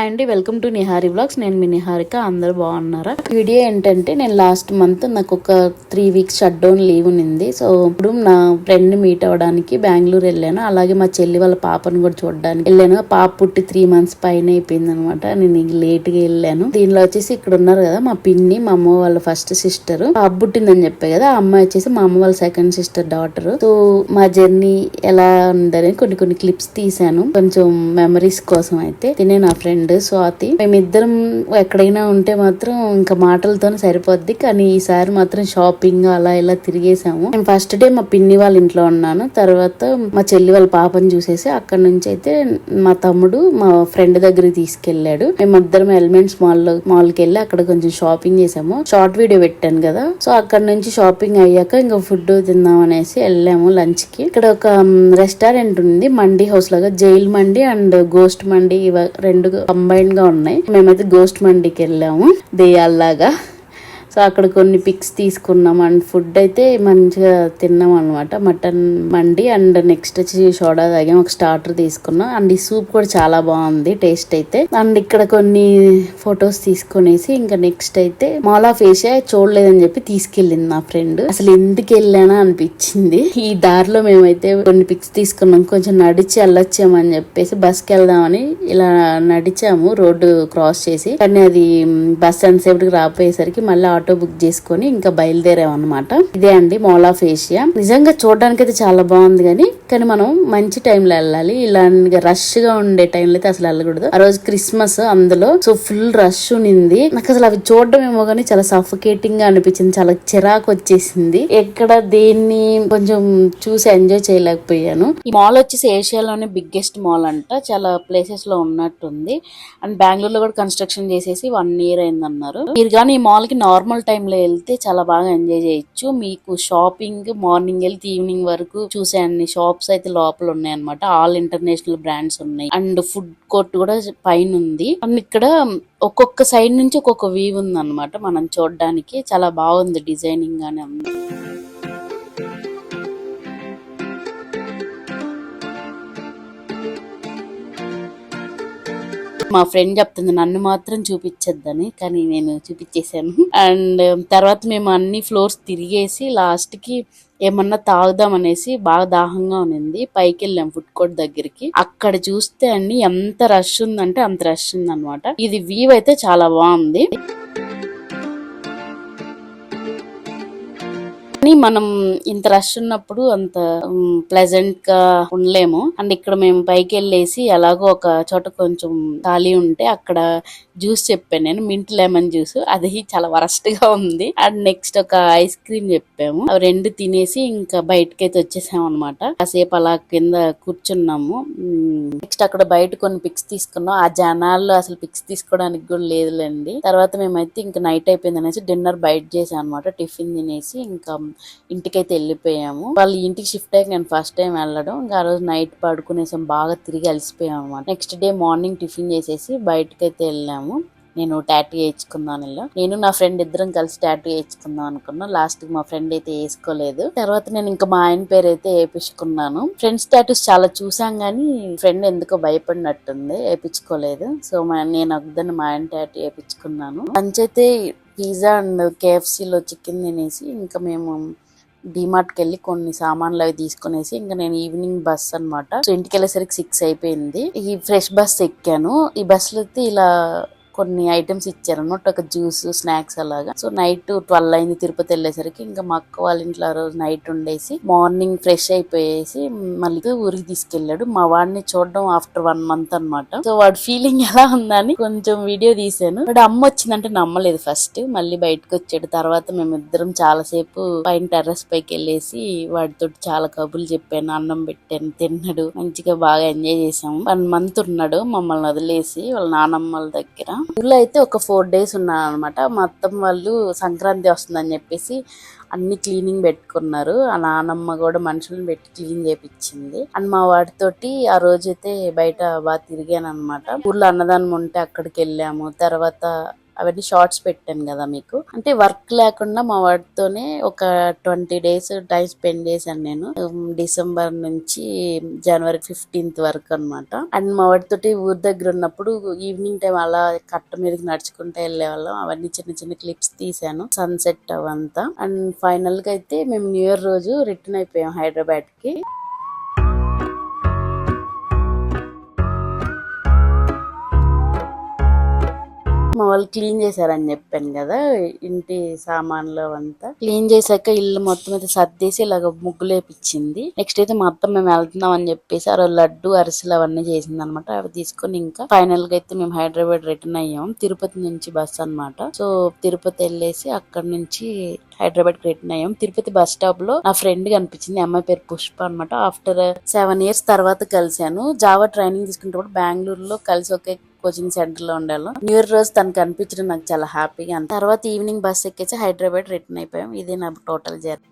అండి welcome to Nihari vlogs. నేను మీ నిహారిక. అందరు బాగున్నారా? వీడియో ఏంటంటే నేను లాస్ట్ మంత్ నాకు ఒక 3 weeks షట్ డౌన్ లీవ్ ఉంది. సో ఇప్పుడు నా ఫ్రెండ్ మీట్ అవ్వడానికి బెంగళూరు వెళ్ళాను. అలాగే మా చెల్లి వాళ్ళ పాపను కూడా చూడడానికి వెళ్ళాను. పాప పుట్టి 3 months పైన అయిపోయింది అనమాట. నేను లేట్ గా వెళ్ళాను. దీనిలో వచ్చేసి ఇక్కడ ఉన్నారు కదా మా పిన్ని, మా అమ్మ వాళ్ళ ఫస్ట్ సిస్టర్. పాప పుట్టిందని చెప్పే కదా, ఆ అమ్మాయి వచ్చేసి మా అమ్మ వాళ్ళ సెకండ్ సిస్టర్ డాటర్. సో మా జర్నీ ఎలా ఉందని కొన్ని క్లిప్స్ తీసాను, కొంచెం మెమరీస్ కోసం. అయితే తినే నా ఫ్రెండ్ స్వాతి. మేమిద్దరం ఎక్కడైనా ఉంటే మాత్రం ఇంకా మాటలతోనే సరిపోద్ది, కానీ ఈసారి మాత్రం షాపింగ్ అలా ఇలా తిరిగేసాము. నేను ఫస్ట్ డే మా పిన్ని వాళ్ళ ఇంట్లో ఉన్నాను. తర్వాత మా చెల్లి వాళ్ళ పాపని చూసేసి అక్కడ నుంచి అయితే మా తమ్ముడు మా ఫ్రెండ్ దగ్గరికి తీసుకెళ్లాడు. మేమిద్దరం ఎలిమెంట్స్ మాల్కి వెళ్ళి అక్కడ కొంచెం షాపింగ్ చేసాము. షార్ట్ వీడియో పెట్టాను కదా. సో అక్కడ నుంచి షాపింగ్ అయ్యాక ఇంకా ఫుడ్ తిందాం అనేసి వెళ్ళాము లంచ్ కి. ఇక్కడ ఒక రెస్టారెంట్ ఉంది, మండీ హౌస్ లాగా. జైల్ మండి అండ్ గోస్ట్ మండి రెండు కంబైన్ గా ఉన్నాయి. మేమైతే గోస్ట్ మండికి వెళ్ళాము దెయ్యాల్లాగా. సో అక్కడ కొన్ని పిక్స్ తీసుకున్నాం అండ్ ఫుడ్ అయితే మంచిగా తిన్నాం అనమాట. మటన్ మండి అండ్ నెక్స్ట్ వచ్చి సోడా తాగాం. ఒక స్టార్టర్ తీసుకున్నాం అండ్ ఈ సూప్ కూడా చాలా బాగుంది టేస్ట్ అయితే. అండ్ ఇక్కడ కొన్ని ఫొటోస్ తీసుకునేసి ఇంకా నెక్స్ట్ అయితే మాల్ ఆఫ్ ఏషియా చూడలేదని చెప్పి తీసుకెళ్ళింది నా ఫ్రెండ్. అసలు ఎందుకు వెళ్ళానా అనిపించింది. ఈ దారిలో మేమైతే కొన్ని పిక్స్ తీసుకున్నాం. కొంచెం నడిచి వెళ్ళొచ్చామని చెప్పేసి బస్కి వెళ్దామని ఇలా నడిచాము రోడ్డు క్రాస్ చేసి. కానీ అది బస్ ఎంతసేపటికి రాపోయేసరికి మళ్ళీ ఆటో బుక్ చేసుకుని ఇంకా బయలుదేరాం అనమాట. ఇదే అండి మాల్ ఆఫ్ ఏషియా. నిజంగా చూడడానికి అయితే చాలా బాగుంది, కానీ మనం మంచి టైంలో వెళ్ళాలి. ఇలా రష్ గా ఉండే టైంలో అయితే అసలు వెళ్ళకూడదు. ఆ రోజు క్రిస్మస్, అందులో సో ఫుల్ రష్ ఉంది. నాకు అసలు అవి చూడడం ఏమో కానీ చాలా సఫకేటింగ్ గా అనిపించింది. చాలా చిరాకు వచ్చేసింది. ఎక్కడ దేన్ని కొంచెం చూసి ఎంజాయ్ చేయలేకపోయాను. ఈ మాల్ వచ్చేసి ఏషియాలోనే బిగ్గెస్ట్ మాల్ అంట. చాలా ప్లేసెస్ లో ఉన్నట్టుంది. అండ్ బెంగళూరులో కూడా కన్స్ట్రక్షన్ చేసేసి 1 year అయిందన్నారు. మీరు కానీ ఈ మాల్ కి నార్మల్ టైంలో వెళ్తే చాలా బాగా ఎంజాయ్ చేయొచ్చు. మీకు షాపింగ్ మార్నింగ్ వెళ్తే ఈవినింగ్ వరకు చూసే అన్ని షాప్స్ అయితే లోపల ఉన్నాయి అనమాట. ఆల్ ఇంటర్నేషనల్ బ్రాండ్స్ ఉన్నాయి అండ్ ఫుడ్ కోర్ట్ కూడా పైన ఉంది. అండ్ ఇక్కడ ఒక్కొక్క సైడ్ నుంచి ఒక్కొక్క వ్యూ ఉంది అనమాట. మనం చూడడానికి చాలా బాగుంది, డిజైనింగ్ గానే ఉంది. మా ఫ్రెండ్ చెప్తుంది నన్ను మాత్రం చూపించద్దని, కానీ నేను చూపించేశాను. అండ్ తర్వాత మేము అన్ని ఫ్లోర్స్ తిరిగేసి లాస్ట్ కి ఏమన్నా తాగుదాం అనేసి, బాగా దాహంగా ఉంది, పైకి వెళ్ళాం ఫుడ్ కోర్ట్ దగ్గరికి. అక్కడ చూస్తే అన్ని ఎంత రష్ ఉందంటే అంత రష్ ఉంది అనమాట. ఇది వ్యూ అయితే చాలా బాగుంది. కానీ మనం ఇంత రష్ ఉన్నప్పుడు అంత ప్లెజెంట్ గా ఉండలేము. అండ్ ఇక్కడ మేము పైకి వెళ్ళేసి ఎలాగో ఒక చోట కొంచెం ఖాళీ ఉంటే అక్కడ జ్యూస్ చెప్పాను నేను, మింట్ లెమన్ జ్యూస్. అది చాలా వరస్ట్ గా ఉంది. అండ్ నెక్స్ట్ ఒక ఐస్ క్రీమ్ చెప్పాము. అవి 2 తినేసి ఇంకా బయటకైతే వచ్చేసాము అనమాట. కాసేపు అలా కింద కూర్చున్నాము. నెక్స్ట్ అక్కడ బయట కొన్ని పిక్స్ తీసుకున్నాం. ఆ జనాల్లో అసలు పిక్స్ తీసుకోవడానికి కూడా లేదులేండి. తర్వాత మేమైతే ఇంకా నైట్ అయిపోయింది అనేసి డిన్నర్ బయట చేసాం అనమాట. టిఫిన్ తినేసి ఇంకా ఇంటికైతే వెళ్ళిపోయాము. వాళ్ళు ఇంటికి షిఫ్ట్ అయ్యాక నేను ఫస్ట్ టైం వెళ్ళడం. ఇంకా ఆ రోజు నైట్ పడుకునేసాం, బాగా తిరిగి అలసిపోయాం అనమాట. నెక్స్ట్ డే మార్నింగ్ టిఫిన్ చేసేసి బయటకైతే వెళ్ళాము. నేను టాటూ వేయించుకున్నాను. నేను నా ఫ్రెండ్ ఇద్దరం కలిసి టాటూ వేయించుకుందాం అనుకున్నా. లాస్ట్ కి మా ఫ్రెండ్ అయితే వేసుకోలేదు. తర్వాత నేను ఇంకా మా ఆయన పేరు అయితే వేయించుకున్నాను. ఫ్రెండ్స్ టాటూస్ చాలా చూసాం గానీ ఫ్రెండ్ ఎందుకో భయపడినట్టుంది, వేయించుకోలేదు. సో నేను వద్దని మా ఆయన టాటూ వేయించుకున్నాను. మంచైతే పిజ్జా అండ్ KFCలో చికెన్ తినేసి ఇంకా మేము డిమార్ట్కి వెళ్ళి కొన్ని సామాన్లు అవి తీసుకునేసి ఇంకా నేను ఈవినింగ్ బస్ అనమాట. సో ఇంటికి వెళ్ళేసరికి 6 అయిపోయింది. ఈ ఫ్రెష్ బస్ ఎక్కాను. ఈ బస్సులో అయితే ఇలా కొన్ని ఐటమ్స్ ఇచ్చారు అనమాట, ఒక జ్యూస్, స్నాక్స్ అలాగా. సో నైట్ 12 అయింది తిరుపతి వెళ్ళేసరికి. ఇంకా మా అక్క వాళ్ళ ఇంట్లో ఆ రోజు నైట్ ఉండేసి మార్నింగ్ ఫ్రెష్ అయిపోయేసి మళ్ళీ ఊరికి తీసుకెళ్లాడు. మా వాడిని చూడడం ఆఫ్టర్ 1 month అనమాట. సో వాడి ఫీలింగ్ ఎలా ఉందని కొంచెం వీడియో తీసాను. వాడు అమ్మ వచ్చిందంటే నమ్మలేదు ఫస్ట్, మళ్ళీ బయటకు వచ్చాడు. తర్వాత మేమిద్దరం చాలాసేపు పైన టెర్రస్ పైకి వెళ్ళేసి వాడితో చాలా కబుర్లు చెప్పాను, అన్నం పెట్టాను, తిన్నాడు. మంచిగా బాగా ఎంజాయ్ చేసాము. 1 month ఉన్నాడు మమ్మల్ని వదిలేసి వాళ్ళ నానమ్మల దగ్గర. ఊళ్ళో అయితే ఒక 4 days ఉన్నాను అనమాట. మా అత్తమ్మ వాళ్ళు సంక్రాంతి వస్తుందని చెప్పేసి అన్ని క్లీనింగ్ పెట్టుకున్నారు. ఆ నానమ్మ కూడా మనుషులను పెట్టి క్లీన్ చేపించింది. అండ్ మా వాడితోటి ఆ రోజైతే బయట బాగా తిరిగాను అనమాట. ఊర్లో అన్నదానం ఉంటే అక్కడికి వెళ్ళాము. తర్వాత అవన్నీ షార్ట్స్ పెట్టాను కదా మీకు. అంటే వర్క్ లేకుండా మా వాడితోనే ఒక 20 days టైం స్పెండ్ చేశాను నేను. డిసెంబర్ నుంచి జనవరి 15th వరకు అన్నమాట. అండ్ మా వాడితోటి ఊరి దగ్గర ఉన్నప్పుడు ఈవినింగ్ టైం అలా కట్ట మీదకి నడుచుకుంటూ వెళ్ళే వాళ్ళం. అవన్నీ చిన్న చిన్న క్లిప్స్ తీసాను, సన్సెట్ అవంతా. అండ్ ఫైనల్ గా అయితే మేము న్యూ ఇయర్ రోజు రిటర్న్ అయిపోయాం హైదరాబాద్ కి. మా వాళ్ళు క్లీన్ చేశారని చెప్పాను కదా, ఇంటి సామాన్లు అవంతా క్లీన్ చేశాక ఇల్లు మొత్తం అయితే సర్దేసి ఇలాగ ముగ్గులు వేపించింది. నెక్స్ట్ అయితే మా అత్త మేము వెళ్తున్నాం అని చెప్పేసి ఆ రోజు లడ్డు అరిసెలు అవన్నీ చేసింది అనమాట. అవి తీసుకొని ఇంకా ఫైనల్ గా అయితే మేము హైదరాబాద్ రిటర్న్ అయ్యాం. తిరుపతి నుంచి బస్ అన్నమాట. సో తిరుపతి వెళ్ళేసి అక్కడ నుంచి హైదరాబాద్ రిటర్న్ అయ్యాం. తిరుపతి బస్ స్టాప్ లో నా ఫ్రెండ్ కనిపించింది. అమ్మాయి పేరు పుష్ప అన్నమాట. ఆఫ్టర్ 7 years తర్వాత కలిశాను. జావా ట్రైనింగ్ తీసుకునేటప్పుడు బెంగళూరులో కలిసి ఒకే కోచింగ్ సెంటర్ లో ఉండాలి. న్యూ ఇయర్ రోజు తను కనిపించడం నాకు చాలా హ్యాపీగా. తర్వాత ఈవినింగ్ బస్ ఎక్కేసి హైదరాబాద్ రిటర్న్ అయిపోయాం. ఇదే నా టోటల్ జర్నీ.